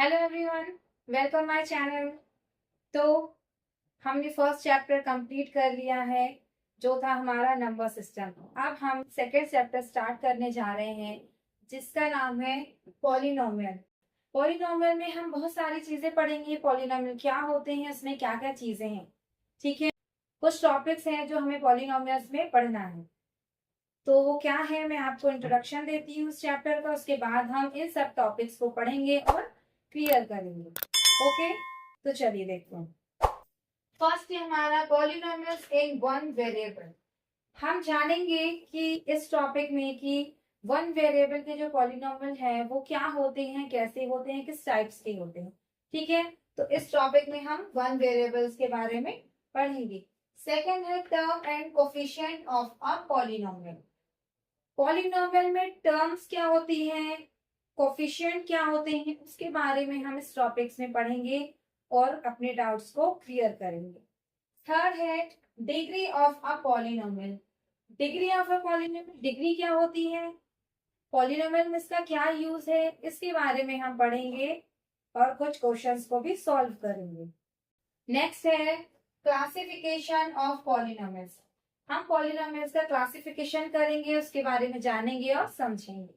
Hello everyone, welcome my channel. तो हमने first chapter complete कर लिया है जो था हमारा नंबर सिस्टम। अब हम सेकेंड चैप्टर स्टार्ट करने जा रहे हैं जिसका नाम है पॉलिनोमियल। पॉलिनोमियल में हम बहुत सारी चीजें पढ़ेंगे। पॉलिनोमियल क्या होते हैं, उसमें क्या क्या चीजें हैं, ठीक है। कुछ टॉपिक्स हैं जो हमें पॉलिनोमियल्स में पढ़ना है। तो वो क्या है, मैं आपको इंट्रोडक्शन देती हूँ उस चैप्टर का, उसके बाद हम इन सब टॉपिक्स को पढ़ेंगे और क्लियर करेंगे। ओके, तो चलिए देखते हैं। फर्स्ट है हमारा पॉलिनोमियल्स इन वन वेरिएबल। हम जानेंगे कि इस टॉपिक में कि वन वेरिएबल के जो पॉलिनोमियल है वो क्या होते हैं, कैसे होते हैं, किस टाइप्स के होते हैं, ठीक है। तो इस टॉपिक में हम वन वेरिएबल्स के बारे में पढ़ेंगे। सेकेंड है term and coefficient of a polynomial. Polynomial में टर्म्स क्या होती हैं, कोफिशिएंट क्या होते हैं, उसके बारे में हम इस टॉपिक्स में पढ़ेंगे और अपने डाउट्स को क्लियर करेंगे। थर्ड है degree of a polynomial. Degree of a polynomial, degree क्या होती है, पॉलिनोमियल में इसका क्या यूज है, इसके बारे में हम पढ़ेंगे और कुछ क्वेश्चंस को भी सॉल्व करेंगे। नेक्स्ट है क्लासिफिकेशन ऑफ पॉलिनोमियल्स। हम पॉलिनोमियल्स का क्लासिफिकेशन करेंगे, उसके बारे में जानेंगे और समझेंगे।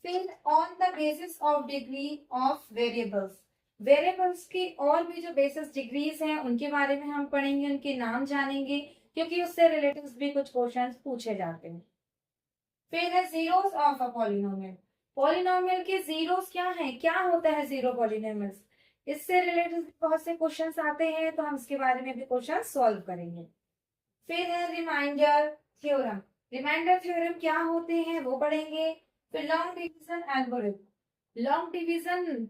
फिर on the basis of degree of variables, variables की और भी जो बेसिस डिग्रीज हैं उनके बारे में हम पढ़ेंगे, उनके नाम जानेंगे क्योंकि उससे रिलेटेड भी कुछ क्वेश्चंस पूछे जाते हैं। फिर है zeros of a polynomial. Polynomial के जीरोस क्या है, क्या होता है जीरो पॉलिनोमियल्स, इससे रिलेटेड बहुत से क्वेश्चंस आते हैं, तो हम इसके बारे में भी क्वेश्चन सॉल्व करेंगे। फिर है रिमाइंडर थ्योरम। रिमाइंडर थ्योरम क्या होते हैं वो पढ़ेंगे। फिर long division algorithm. Long division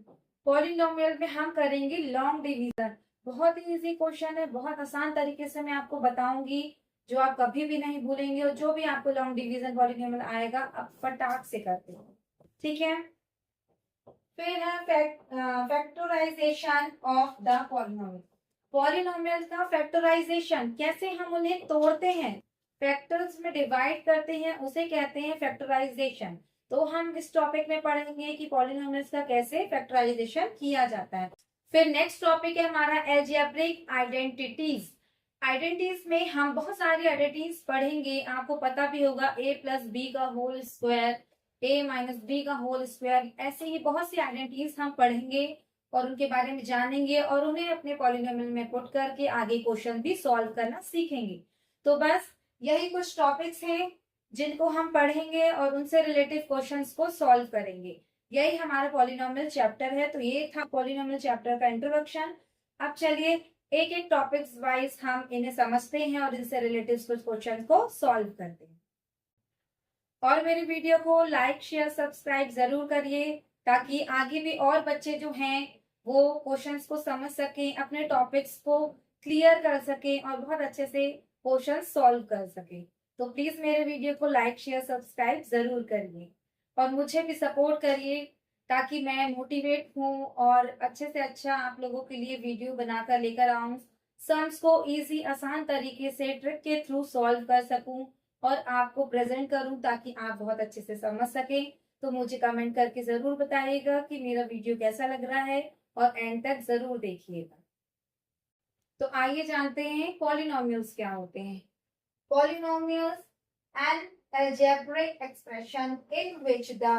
polynomial में हम करेंगे लॉन्ग डिवीजन। बहुत ही इजी क्वेश्चन है, बहुत आसान तरीके से मैं आपको बताऊंगी जो आप कभी भी नहीं भूलेंगे, और जो भी आपको लॉन्ग डिवीजन पॉलिनोमियल आएगा आप फटाक से करते हो, ठीक है। फिर है factorization of the polynomial. Polynomial का फैक्टराइजेशन, कैसे हम उन्हें तोड़ते हैं, फैक्टर्स में डिवाइड करते हैं, उसे कहते हैं फैक्टराइजेशन। तो हम इस टॉपिक में पढ़ेंगे कि पॉलिनोमियल्स का कैसे फैक्टराइजेशन किया जाता है। फिर नेक्स्ट टॉपिक है हमारा अलजेब्रिक आइडेंटिटीज। आइडेंटिटीज में हम बहुत सारी आइडेंटिटीज पढ़ेंगे, आपको पता भी होगा a प्लस बी का whole square, a minus B का होल स्क्वायर, ऐसे ही बहुत सी आइडेंटिटीज हम पढ़ेंगे और उनके बारे में जानेंगे और उन्हें अपने पॉलिनोमियल में पुट करके आगे क्वेश्चन भी सॉल्व करना सीखेंगे। तो बस यही कुछ टॉपिक्स हैं जिनको हम पढ़ेंगे और उनसे रिलेटेड क्वेश्चंस को सॉल्व करेंगे। यही हमारा पॉलिनोमियल चैप्टर है। तो ये था पॉलिनोमियल चैप्टर का इंट्रोडक्शन। अब चलिए एक एक टॉपिक्स वाइज हम इन्हें समझते हैं और इनसे रिलेटेड कुछ क्वेश्चन को सॉल्व करते हैं। और मेरी वीडियो को लाइक शेयर सब्सक्राइब जरूर करिए ताकि आगे भी और बच्चे जो हैं वो क्वेश्चंस को समझ सकें, अपने टॉपिक्स को क्लियर कर सकें और बहुत अच्छे से क्वेश्चन सॉल्व कर सकें। तो प्लीज मेरे वीडियो को लाइक शेयर सब्सक्राइब जरूर करिए और मुझे भी सपोर्ट करिए ताकि मैं मोटिवेट हूँ और अच्छे से अच्छा आप लोगों के लिए वीडियो बनाकर लेकर आऊं, सम्स को इजी आसान तरीके से ट्रिक के थ्रू सॉल्व कर सकूं और आपको प्रेजेंट करूं ताकि आप बहुत अच्छे से समझ सकें। तो मुझे कमेंट करके जरूर बताइएगा कि मेरा वीडियो कैसा लग रहा है और एंड तक जरूर देखिएगा। तो आइए जानते हैं पॉलिनोमियल्स क्या होते हैं। Polynomials an algebraic expression in which the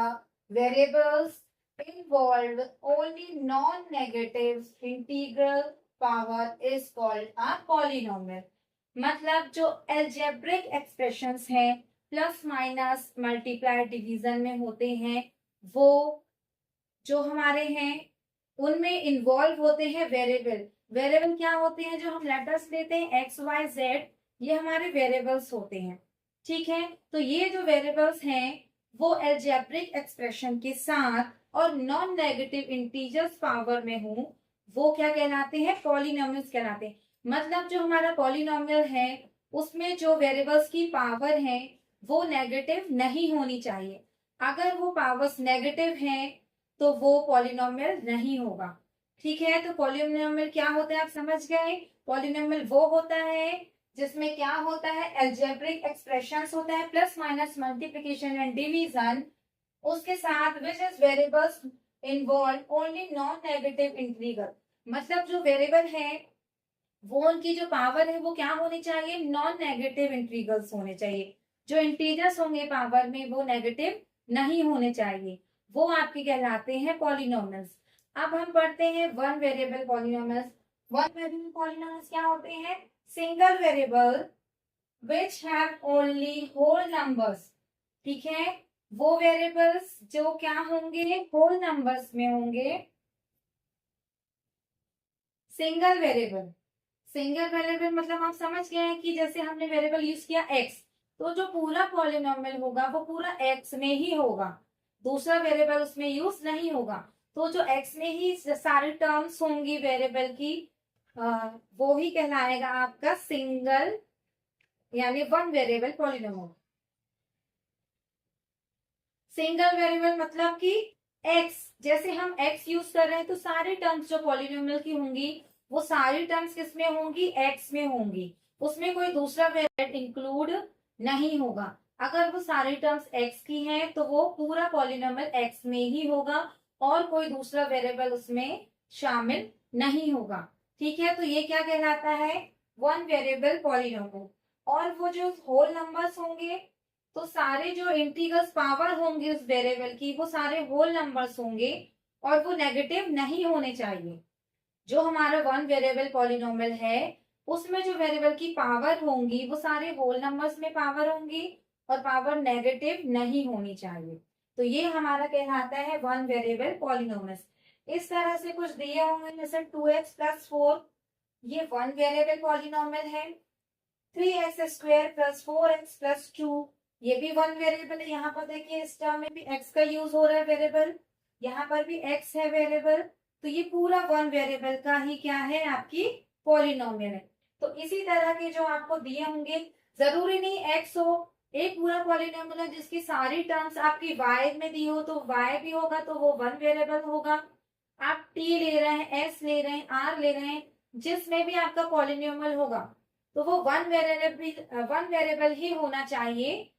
variables involved only non-negative integral power is called a polynomial। मतलब जो एल्जेब्रिक एक्सप्रेशंस हैं, प्लस माइनस मल्टीप्लाई डिवीजन में होते हैं, वो जो हमारे हैं उनमें इन्वॉल्व होते हैं वेरिएबल। वेरिएबल क्या होते हैं, जो हम लेटर्स लेते हैं एक्स वाई जेड, ये हमारे वेरिएबल्स होते हैं, ठीक है। तो ये जो वेरिएबल्स हैं वो एल्जेब्रिक एक्सप्रेशन के साथ और नॉन नेगेटिव इंटीजर्स पावर में हो, वो क्या कहलाते हैं, पॉलिनोमियल्स कहलाते हैं। मतलब जो हमारा पॉलिनोमियल है उसमें जो वेरिएबल्स की पावर है वो नेगेटिव नहीं होनी चाहिए। अगर वो पावर्स नेगेटिव हैं तो वो पॉलिनोमियल नहीं होगा, ठीक है। तो पॉलिनोमियल क्या होता है आप समझ गए। पॉलिनोमियल वो होता है जिसमें क्या होता है, एल्जेब्रिक एक्सप्रेशंस होता है, plus minus multiplication and division, उसके साथ which is variables involve only non negative integer, मतलब जो वेरिएबल है वो उनकी जो पावर है वो क्या होनी चाहिए, नॉन नेगेटिव इंटीजर्स होने चाहिए। जो इंटीजर्स होंगे पावर में वो नेगेटिव नहीं होने चाहिए, वो आपके कहलाते हैं पॉलिनोमियल्स। अब हम पढ़ते हैं one variable polynomials. One variable polynomials क्या होते हैं, single variable which have only whole numbers. ठीक है, वो वेरिएबल्स जो क्या होंगे, होल नंबर्स में होंगे। सिंगल वेरिएबल, सिंगल वेरिएबल मतलब आप समझ गए हैं कि जैसे हमने वेरिएबल यूज किया x, तो जो पूरा पॉलिनोमियल होगा वो पूरा x में ही होगा, दूसरा वेरिएबल उसमें यूज नहीं होगा। तो जो x में ही सारी टर्म्स होंगी वेरिएबल की, वो ही कहलाएगा आपका सिंगल यानी one variable polynomial. Single variable मतलब कि x, जैसे हम x यूज कर रहे हैं तो सारी टर्म्स जो पॉलिनोमियल की होंगी वो सारी टर्म्स किसमें होंगी, x में होंगी, उसमें कोई दूसरा वेरिएबल इंक्लूड नहीं होगा। अगर वो सारी टर्म्स x की हैं तो वो पूरा पॉलिनोमियल x में ही होगा और कोई दूसरा वेरिएबल उसमें शामिल नहीं होगा। ठीक है, तो ये क्या कहलाता है, वन वेरिएबल पॉलिनोमियल। और वो जो होल नंबर्स होंगे, तो सारे जो इंटीग्रल्स पावर होंगे उस वेरिएबल की वो सारे होल नंबर्स होंगे और वो नेगेटिव नहीं होने चाहिए। जो हमारा वन वेरिएबल पॉलिनोमियल है उसमें जो वेरिएबल की पावर होंगी वो सारे होल नंबर्स में पावर होंगी और पावर नेगेटिव नहीं होनी चाहिए। तो ये हमारा कहलाता है वन वेरिएबल पॉलिनोमियल। इस तरह से कुछ दिए होंगे जैसे 2x प्लस 4, ये वन वेरिएबल पॉलिनोमियल है। 3x square plus 4x plus 2, ये भी वन वेरिएबल है। यहाँ पर देखिए इस टर्म में भी x का यूज हो रहा है वेरिएबल, यहाँ पर भी x है वेरिएबल, तो ये पूरा वन वेरिएबल का ही क्या है, आपकी पॉलिनोमियल है। तो इसी तरह के जो आपको दिए होंगे, जरूरी नहीं x हो, एक पूरा पॉलिनोमियल है जिसकी सारी टर्म्स आपकी y में दी हो तो y भी होगा तो वो वन वेरिएबल होगा। आप t ले रहे हैं, s ले रहे हैं, r ले रहे हैं, जिसमें भी आपका पॉलिनोमियल होगा तो वो वन वेरिएबल ही होना चाहिए।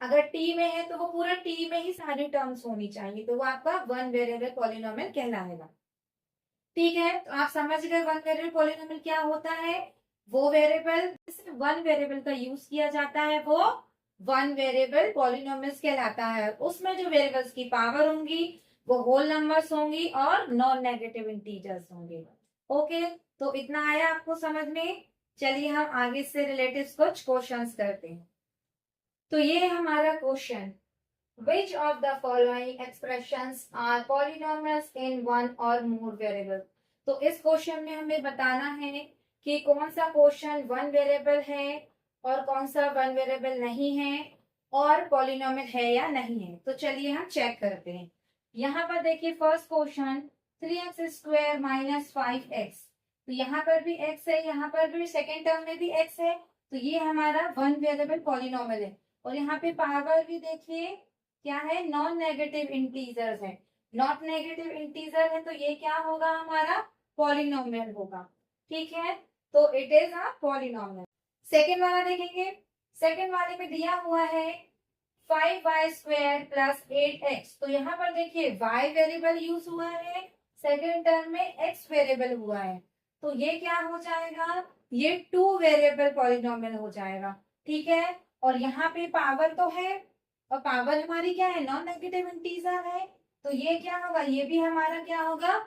अगर टी में है तो वो पूरा टी में ही सारी टर्म्स होनी चाहिए, तो वो आपका वन वेरिएबल पॉलिनोमियल कहलाएगा। ठीक है, तो आप समझ गए वन वेरिएबल पॉलिनोमियल क्या होता है। वो वेरिएबल वन वेरिएबल का यूज किया जाता है वो वन वेरिएबल पॉलिनोमियल्स कहलाता है। उसमें जो वेरिएबल्स की पावर होंगी वो होल नंबर्स होंगी और नॉन नेगेटिव इंटीजर्स होंगे। ओके, तो इतना आया आपको समझ में। चलिए हम आगे से रिलेटेड कुछ क्वेश्चंस करते हैं। तो ये है हमारा question, Which of the following expressions are polynomials in one or more variable? तो इस क्वेश्चन में हमें बताना है कि कौन सा क्वेश्चन वन वेरिएबल है और कौन सा वन वेरिएबल नहीं है और पॉलिनोमियल है या नहीं है। तो चलिए हम चेक करते हैं। यहाँ पर देखिए first question 3x square minus 5x, तो यहाँ पर भी x है, यहाँ पर भी सेकेंड टर्म में भी x है, तो ये हमारा वन वेरिएबल पॉलिनोमियल है। और यहाँ पे पावर भी देखिए क्या है, नॉन नेगेटिव इंटीजर्स है, नॉट नेगेटिव इंटीजर है, तो ये क्या होगा, हमारा पॉलिनोमियल होगा। ठीक है, तो it is a polynomial. Second वाला देखेंगे, सेकेंड वाले में दिया हुआ है 5y स्क्वायर प्लस 8x, तो यहाँ पर देखिए y वेरिएबल यूज हुआ है, सेकेंड टर्म में x वेरिएबल हुआ है, तो ये क्या हो जाएगा, ये टू वेरिएबल पॉलिनोमियल हो जाएगा। ठीक है, और यहाँ पे पावर तो है और पावर हमारी क्या है, नॉन नेगेटिव इंटीजर है, तो ये क्या होगा, ये भी हमारा क्या होगा,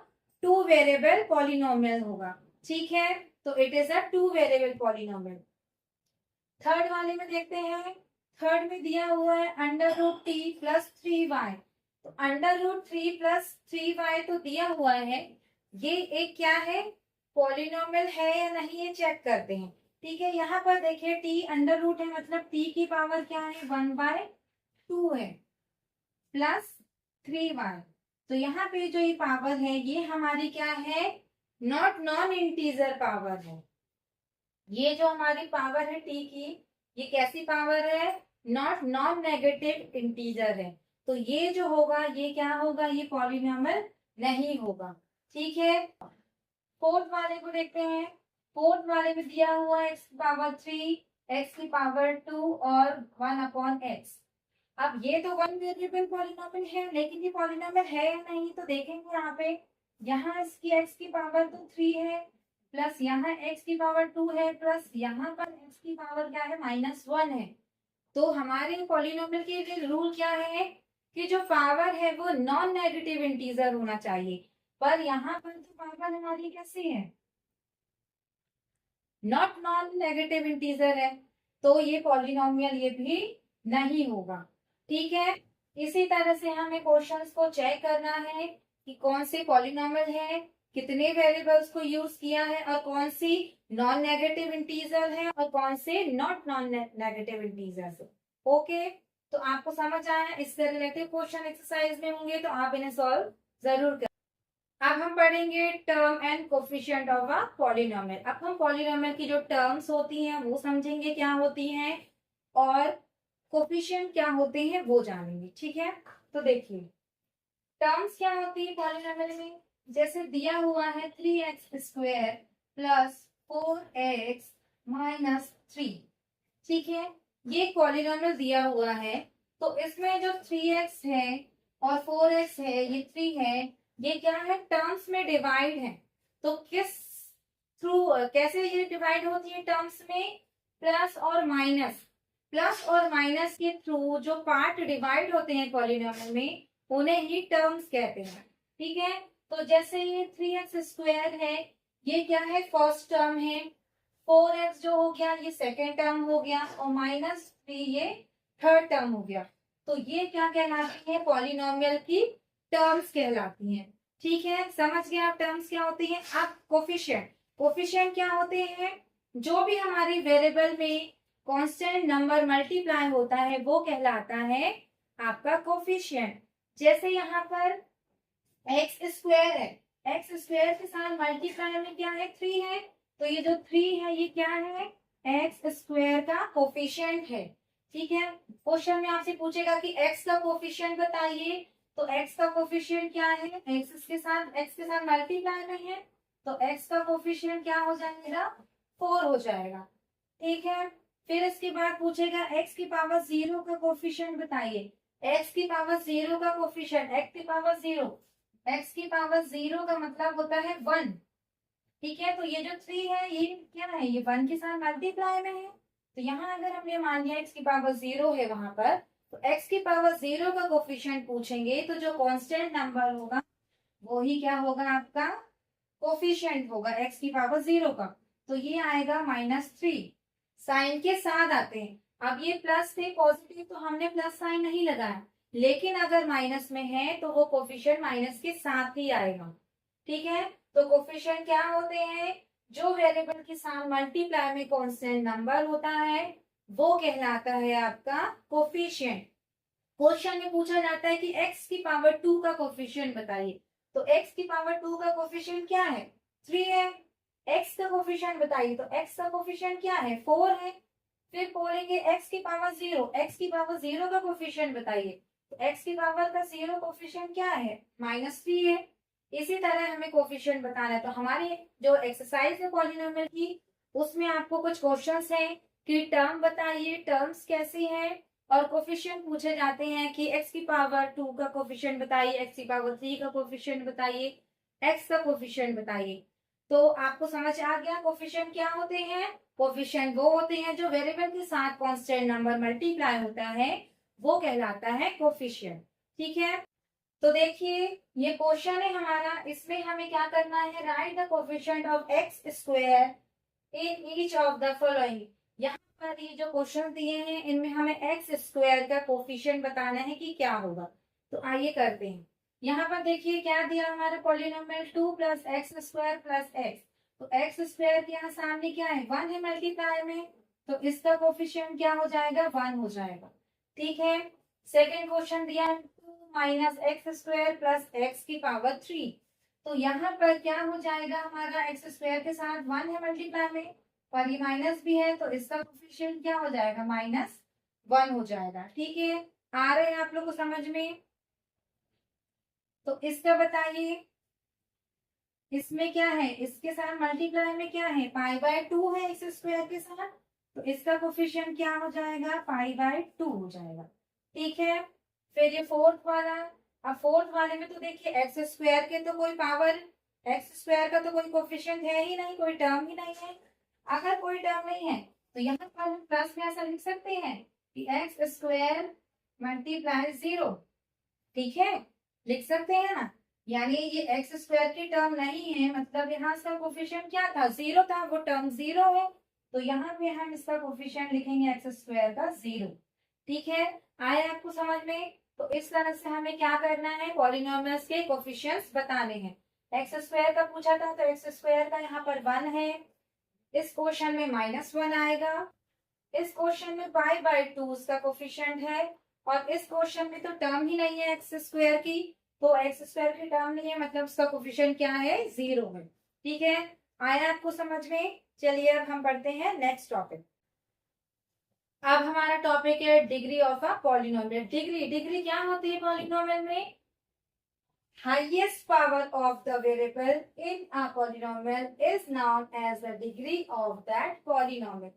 टू वेरिएबल पॉलिनोमियल होगा। ठीक है, तो it is a two variable polynomial. Third वाले में देखते हैं, थर्ड में दिया हुआ है under root T plus 3y, तो अंडर रूट 3 प्लस 3y तो दिया हुआ है, ये एक क्या है, पॉलिनोमियल है या नहीं ये चेक करते हैं। ठीक है, यहाँ पर देखिए टी अंडर रूट है मतलब टी की पावर क्या है, 1/2 है प्लस 3y, तो यहाँ पे जो ये पावर है ये हमारी क्या है, नॉट नॉन इंटीजर पावर है। ये जो हमारी पावर है टी की, ये कैसी पावर है, नॉट नॉन नेगेटिव इंटीजर है, तो ये जो होगा ये क्या होगा, ये पॉलिनोमियल नहीं होगा। ठीक है, फोर्थ वाले को देखते हैं। फोर्थ वाले में दिया हुआ है x की पावर 3, x की पावर 2 और 1/x। अब ये तो वन वेरिएबल पॉलिनोमियल है, लेकिन ये पॉलिनोमियल है या नहीं तो देखेंगे यहाँ पे। यहाँ इसकी x की पावर तो 3 है, प्लस यहाँ x की पावर 2 है, प्लस यहाँ पर x की पावर क्या है, -1 है। तो हमारे पॉलिनोमियल के लिए रूल क्या है कि जो पावर है वो नॉन नेगेटिव इंटीजर होना चाहिए, पर यहाँ पर तो पावर हमारी कैसी है, नॉट नॉन नेगेटिव इंटीजर है, तो ये पॉलिनोमियल ये भी नहीं होगा। ठीक है, इसी तरह से हमें क्वेश्चंस को चेक करना है कि कौन से पॉलिनोमियल है, कितने वेरिएबल्स को यूज किया है, और कौन सी नॉन नेगेटिव इंटीजर है और कौन से नॉट नॉन नेगेटिव इंटीजर्स है। ओके, तो आपको समझ आया, इससे रिलेटेड क्वेश्चन एक्सरसाइज में होंगे तो आप इन्हें सॉल्व जरूर करें। अब हम पढ़ेंगे term and coefficient of a polynomial. अब हम पॉलिनोमियल की जो टर्म्स होती हैं वो समझेंगे क्या होती हैं, और कोफिशिएंट क्या होते हैं वो जानेंगे। ठीक है, तो देखिए टर्म्स क्या होती है पॉलिनोमियल में, जैसे दिया हुआ है 3x² प्लस 4x माइनस 3। ठीक है, ये पॉलिनोमियल दिया हुआ है, तो इसमें जो 3x है और 4x है, ये 3 है, ये क्या है, टर्म्स में डिवाइड है। तो किस थ्रू, कैसे ये डिवाइड होती है टर्म्स में, प्लस और माइनस। प्लस और माइनस के थ्रू जो पार्ट डिवाइड होते हैं पॉलिनोमियल में उन्हें ही टर्म्स कहते हैं। ठीक है, तो जैसे ये 3x² है, ये क्या है, फर्स्ट टर्म है, 4x जो हो गया ये सेकेंड टर्म हो गया, और -3 ये थर्ड टर्म हो गया। तो ये क्या कहलाती है, पॉलिनोमियल की टर्म्स कहलाती हैं। ठीक है, समझ गए आप टर्म्स क्या होती हैं। अब कोफिशिएंट, कोफिशिएंट क्या होते हैं, जो भी हमारी वेरिएबल में कांस्टेंट नंबर मल्टीप्लाई होता है वो कहलाता है आपका कोफिशिएंट। जैसे यहाँ पर x² है, x² के साथ मल्टीप्लाई में क्या है, 3 है, तो ये जो 3 है ये क्या है, x² का कोफिशिएंट है। ठीक है, क्वेश्चन में आपसे पूछेगा कि x का कोफिशिएंट बताइए, तो x का कोफिशिएंट क्या है, x के साथ मल्टीप्लाई में है, तो x का कोफिशिएंट क्या हो जाएगा, 4 हो जाएगा। ठीक है, फिर इसके बाद पूछेगा x की पावर 0 का कोफिशिएंट बताइए, x की पावर 0 का कोफिशिएंट, x की पावर 0, x की पावर 0 का मतलब होता है 1। ठीक है, तो ये जो 3 है ये क्या है, ये 1 के साथ मल्टीप्लाई में है, तो यहाँ अगर हमने मान लिया x की पावर 0 है वहां पर, तो x की पावर 0 का कोफिशिएंट पूछेंगे तो जो कांस्टेंट नंबर होगा वो ही क्या होगा, आपका कोफिशिएंट होगा x की पावर 0 का, तो ये आएगा -3। साइन के साथ आते हैं, अब ये प्लस थे पॉजिटिव तो हमने प्लस साइन नहीं लगाया, लेकिन अगर माइनस में है तो वो कोफिशिएंट माइनस के साथ ही आएगा। ठीक है, तो कोफिशिएंट क्या होते हैं, जो वेरिएबल के साथ मल्टीप्लाई में कांस्टेंट नंबर होता है वो कहलाता है आपका कोफिशिएंट। क्वेश्चन में पूछा जाता है कि x की पावर 2 का कोफिशिएंट बताइए, तो x की पावर 2 का कोफिशिएंट क्या है, 3 है। x का कोफिशिएंट बताइए, तो x का कोफिशिएंट क्या है, 4 है। फिर बोलेंगे x की पावर 0, x की पावर 0 का कोफिशिएंट बताइए, तो x की पावर का 0 कोफिशिएंट क्या है, -3 है। इसी तरह हमें कोफिशिएंट बताना है। तो हमारी जो एक्सरसाइज है पॉलिनोमियल की, उसमें आपको कुछ क्वेश्चंस हैं कि टर्म बताइए, टर्म्स कैसी हैं, और कोफिशिएंट पूछे जाते हैं कि x की पावर 2 का कोफिशिएंट बताइए, x की पावर 3 का कोफिशिएंट बताइए, x का कोफिशिएंट बताइए। तो आपको समझ आ गया कोफिशिएंट क्या होते हैं। कोफिशिएंट वो होते हैं जो वेरिएबल के साथ कांस्टेंट नंबर मल्टीप्लाई होता है वो कहलाता है कोफिशिएंट। ठीक है, तो देखिए ये क्वेश्चन है हमारा, इसमें हमें क्या करना है, right the coefficient of x² in each of the following. यहाँ पर ये जो क्वेश्चन दिए हैं इनमें हमें x² का कोफिशिएंट बताना है कि क्या होगा। तो आइए करते हैं। यहाँ पर देखिए क्या दिया हमारा पॉलिनोमियल 2 + x² + x, तो x² के यहाँ सामने क्या है, 1 है मल्टीप्लाई में, तो इसका कोफिशिएंट क्या हो जाएगा, 1 हो जाएगा। ठीक है, सेकेंड क्वेश्चन दिया है 2 - x² + x की पावर 3, तो यहाँ पर क्या हो जाएगा, हमारा x² के साथ 1 है मल्टीप्लाई में, पर ये माइनस भी है, तो इसका कोफिशिएंट क्या हो जाएगा, -1 हो जाएगा। ठीक है, आ रहे हैं आप लोग को समझ में। तो इसका बताइए, इसमें क्या है, इसके साथ मल्टीप्लाई में क्या है, π/2 है x² के साथ, तो इसका कोफिशिएंट क्या हो जाएगा, π/2 हो जाएगा। ठीक है। फिर ये फोर्थ वाला, अब फोर्थ वाले में तो देखिए एक्स स्क्वायर के तो कोई पावर, एक्स स्क्वायर का तो कोई कोफिशिएंट है ही नहीं, कोई टर्म ही नहीं है। अगर कोई टर्म नहीं है तो यहाँ पर हम प्लस में ऐसा लिख सकते हैं कि एक्स स्क्वायर मल्टीप्लाई 0, ठीक है, लिख सकते हैं ना। यानी ये एक्स स्क्वायर की टर्म नहीं है, मतलब यहाँ इसका कोफिशिएंट क्या था, 0 था, वो टर्म 0 है, तो यहाँ पे हम इसका कोफिशिएंट लिखेंगे एक्स स्क्वायर का 0। ठीक है, आए आपको समझ में। तो इस तरह से हमें क्या करना है, पॉलिनोमियल्स के कोफिशिएंट्स बताने हैं। एक्स स्क्वायर का पूछा था तो एक्स स्क्वायर का यहाँ पर 1 है, इस क्वेश्चन में -1 आएगा, इस क्वेश्चन में पाई/2 उसका कोफिशिएंट है, और इस क्वेश्चन में तो टर्म ही नहीं है एक्स स्क्वायर की, तो एक्स स्क्वायर की टर्म नहीं है, मतलब उसका कोफिशिएंट क्या है, 0 है। ठीक है, आया आपको समझ में। चलिए अब हम पढ़ते हैं नेक्स्ट टॉपिक। अब हमारा टॉपिक है degree of a polynomial. Degree क्या होती है पॉलिनोमियल में, highest power of the variable in a polynomial is known as the degree of that polynomial।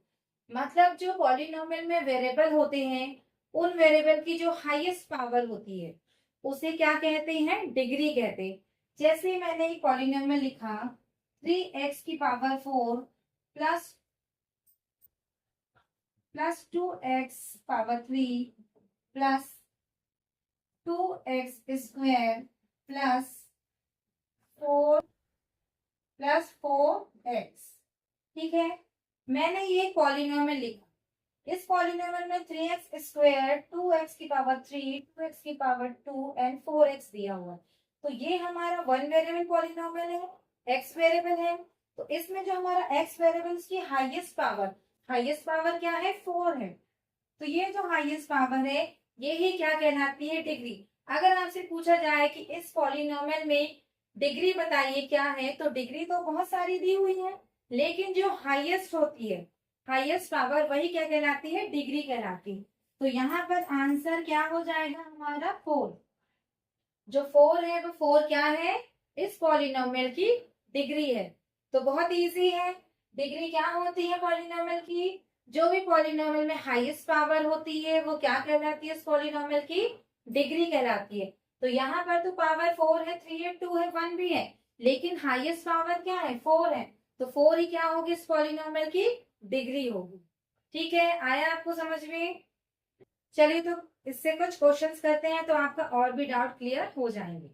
मतलब जो पॉलिनोमियल में वेरिएबल होते हैं, उन वेरिएबल की जो हाईएस्ट पावर होती है उसे क्या कहते हैं, डिग्री कहते हैं। जैसे मैंने एक पॉलिनोमियल लिखा 3x की power 4 plus 2x power 3 plus 2x square plus 4x। ठीक है, मैंने ये पॉलिनोमियल लिखा, इस पॉलिनोमियल में 3x स्क्वायर, 2x की पावर 3, 2x की पावर 2 एंड 4x दिया हुआ है। तो ये हमारा वन वेरिएबल पॉलिनोमियल है, x वेरिएबल है। तो इसमें जो हमारा x वेरिएबल की हाईएस्ट पावर क्या है, 4 है। तो ये जो हाईएस्ट पावर है यही क्या कहलाती है, डिग्री। अगर आपसे पूछा जाए कि इस पॉलिनोमियल में डिग्री बताइए क्या है, तो डिग्री तो बहुत सारी दी हुई है, लेकिन जो हाईएस्ट होती है, हाईएस्ट पावर, वही क्या कहलाती है, डिग्री कहलाती है। तो यहाँ पर आंसर क्या हो जाएगा हमारा 4। जो 4 है वो 4 क्या है, इस पॉलिनोमियल की डिग्री है। तो बहुत इजी है, डिग्री क्या होती है पॉलिनोमियल की, जो भी पॉलिनोमियल में हाईएस्ट पावर होती है वो क्या कहलाती है, इस पॉलिनोमियल की डिग्री कहलाती है। तो यहाँ पर तो पावर 4 है, 3 है, 2 है, 1 भी है, लेकिन हाईएस्ट पावर क्या है, 4 है। तो 4 ही क्या होगी, इस पॉलिनोमियल की डिग्री होगी। ठीक है, आया आपको समझ में। चलिए तो इससे कुछ क्वेश्चंस करते हैं तो आपका और भी डाउट क्लियर हो जाएंगे।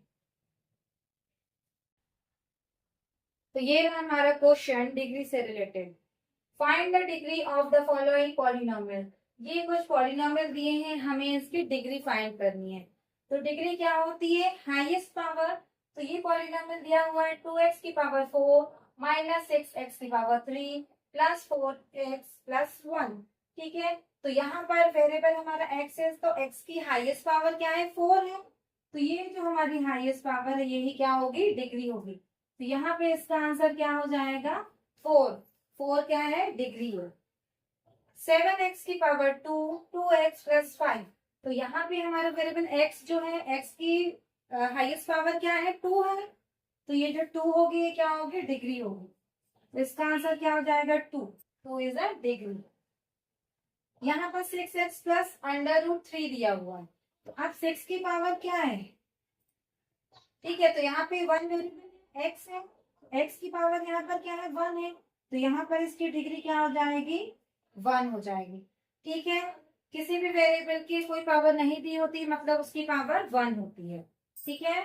तो ये रहा हमारा क्वेश्चन डिग्री से related. Find the degree of the following polynomial. ये कुछ पॉलिनोमियल दिए हैं, हमें इसकी डिग्री फाइंड करनी है। तो डिग्री क्या होती है, हाईएस्ट पावर। तो ये पॉलिनोमियल दिया हुआ है 2x की पावर 4 माइनस 6x की पावर 3 प्लस 4x प्लस 1। ठीक है, तो यहाँ पर वेरिएबल हमारा x है, तो x की हाईएस्ट पावर क्या है, 4 है। तो ये जो हमारी हाईएस्ट पावर है यही क्या होगी, डिग्री होगी। तो यहाँ पे इसका आंसर क्या हो जाएगा, 4 क्या है, डिग्री है। 7x की पावर 2, 2x प्लस 5। तो यहाँ पे हमारा वेरिएबल x जो है, x की हाईएस्ट पावर क्या है, 2 है। तो ये जो 2 होगी ये क्या होगी, डिग्री होगी। तो इसका आंसर क्या हो जाएगा, 2 इज अ डिग्री। यहाँ पर 6x प्लस √3 दिया हुआ है। तो अब 6 की पावर क्या है, ठीक है, तो यहाँ पे 1 वेरिएबल x है, x की पावर यहाँ पर क्या है, 1 है। तो यहाँ पर इसकी डिग्री क्या हो जाएगी, 1 हो जाएगी। ठीक है, किसी भी वेरिएबल की कोई पावर नहीं दी होती, मतलब उसकी पावर 1 होती है। ठीक है,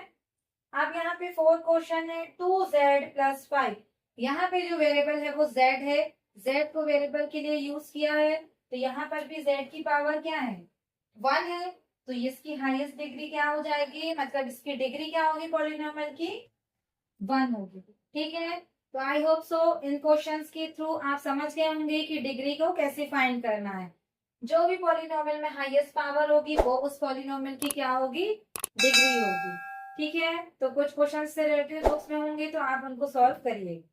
अब यहाँ पे 4 क्वेश्चन है 2z प्लस 5। यहाँ पे जो वेरिएबल है वो z है, z को वेरिएबल के लिए यूज किया है। तो यहाँ पर भी z की पावर क्या है, 1 है। तो इसकी हाईएस्ट डिग्री क्या हो जाएगी, मतलब इसकी डिग्री क्या होगी पॉलिनोमियल की, 1 होगी। ठीक है, तो I hope so in questions के थ्रू आप समझ गए होंगे कि डिग्री को कैसे फाइंड करना है। जो भी पॉलिनोमियल में हाईएस्ट पावर होगी वो उस पॉलिनोमियल की क्या होगी, डिग्री होगी। ठीक है, तो कुछ क्वेश्चंस से रिलेटेड बुक्स में होंगे तो आप उनको सॉल्व करिए।